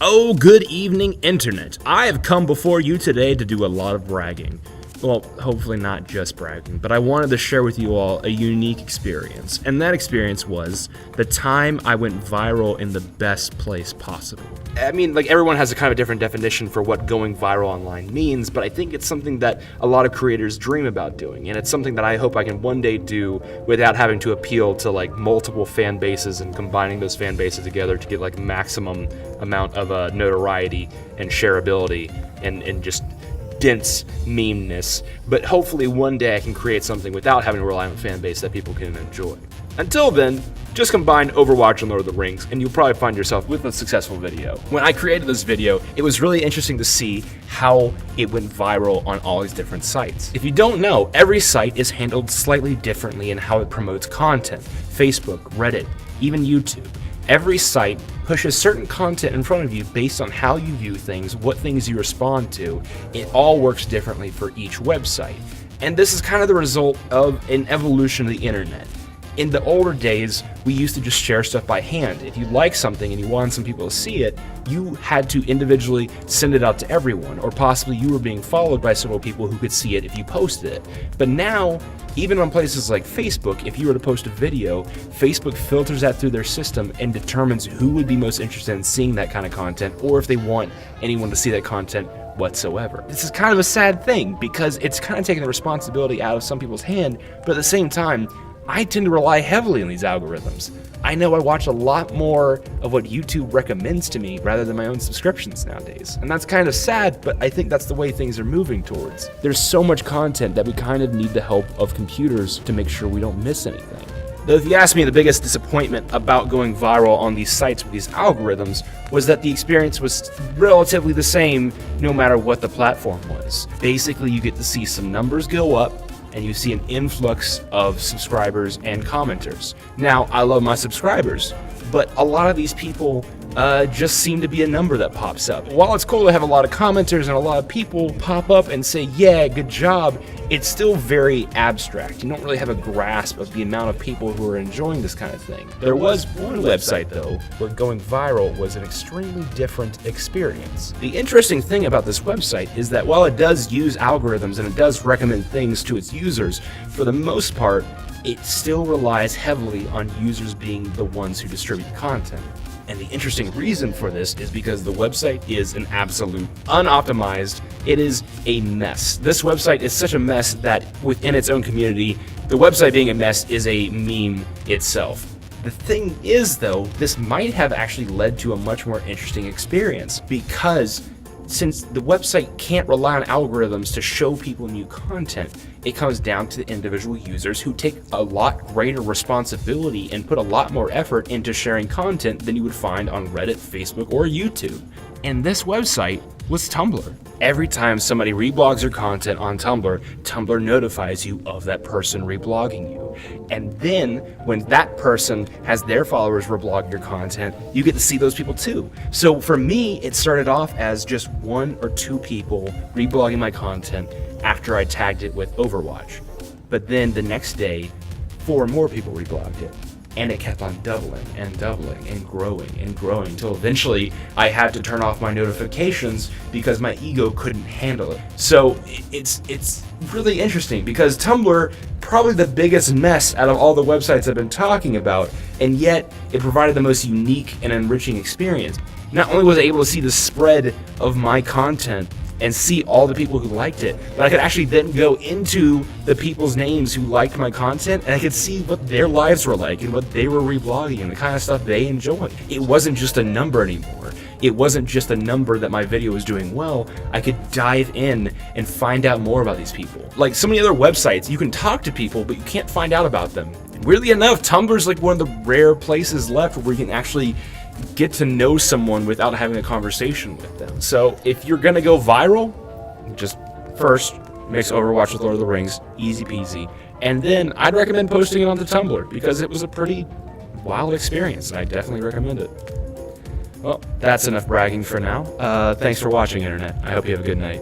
Oh, good evening, Internet. I have come before you today to do a lot of bragging. Well, hopefully not just bragging, but I wanted to share with you all a unique experience. And that experience was the time I went viral in the best place possible. I mean, like, everyone has a kind of different definition for what going viral online means, but I think it's something that a lot of creators dream about doing, and it's something that I hope I can one day do without having to appeal to like multiple fan bases and combining those fan bases together to get like maximum amount of notoriety and shareability and just dense memeness. But hopefully one day I can create something without having to rely on a fan base that people can enjoy. Until then, just combine Overwatch and Lord of the Rings, and you'll probably find yourself with a successful video. When I created this video, it was really interesting to see how it went viral on all these different sites. If you don't know, every site is handled slightly differently in how it promotes content. Facebook, Reddit, even YouTube. Every site pushes certain content in front of you based on how you view things, what things you respond to. It all works differently for each website. And this is kind of the result of an evolution of the internet. In the older days, we used to just share stuff by hand. If you liked something and you wanted some people to see it, you had to individually send it out to everyone, or possibly you were being followed by several people who could see it if you posted it. But now, even on places like Facebook, if you were to post a video, Facebook filters that through their system and determines who would be most interested in seeing that kind of content, or if they want anyone to see that content whatsoever. This is kind of a sad thing because it's kind of taking the responsibility out of some people's hand, but at the same time, I tend to rely heavily on these algorithms. I know I watch a lot more of what YouTube recommends to me rather than my own subscriptions nowadays. And that's kind of sad, but I think that's the way things are moving towards. There's so much content that we kind of need the help of computers to make sure we don't miss anything. Though if you ask me, the biggest disappointment about going viral on these sites with these algorithms was that the experience was relatively the same no matter what the platform was. Basically, you get to see some numbers go up, and you see an influx of subscribers and commenters. Now, I love my subscribers, but a lot of these people just seem to be a number that pops up. While it's cool to have a lot of commenters and a lot of people pop up and say, yeah, good job, it's still very abstract. You don't really have a grasp of the amount of people who are enjoying this kind of thing. There was one website, though, where going viral was an extremely different experience. The interesting thing about this website is that while it does use algorithms and it does recommend things to its users, for the most part, it still relies heavily on users being the ones who distribute content. And the interesting reason for this is because the website is an absolute unoptimized. It is a mess. This website is such a mess that within its own community, the website being a mess is a meme itself. The thing is, though, this might have actually led to a much more interesting experience because since the website can't rely on algorithms to show people new content, it comes down to the individual users who take a lot greater responsibility and put a lot more effort into sharing content than you would find on Reddit, Facebook, or YouTube. And this website was Tumblr. Every time somebody reblogs their content on Tumblr, Tumblr notifies you of that person reblogging you. And then when that person has their followers reblog your content, you get to see those people too. So for me, it started off as just 1 or 2 people reblogging my content after I tagged it with Overwatch. But then the next day, 4 more people reblogged it. And it kept on doubling and doubling and growing until eventually I had to turn off my notifications because my ego couldn't handle it. So it's really interesting because Tumblr, probably the biggest mess out of all the websites I've been talking about, and yet it provided the most unique and enriching experience. Not only was I able to see the spread of my content and see all the people who liked it, but I could actually then go into the people's names who liked my content, and I could see what their lives were like and what they were reblogging and the kind of stuff they enjoyed. It wasn't just a number anymore. It wasn't just a number that my video was doing well. I could dive in and find out more about these people. Like so many other websites, you can talk to people, but you can't find out about them. Weirdly enough, Tumblr's like one of the rare places left where you can actually get to know someone without having a conversation with them. So if you're gonna go viral, just first mix Overwatch with Lord of the Rings, easy peasy. And then I'd recommend posting it onto Tumblr because it was a pretty wild experience and I definitely recommend it. Well, that's enough bragging for now. Thanks for watching, Internet. I hope you have a good night.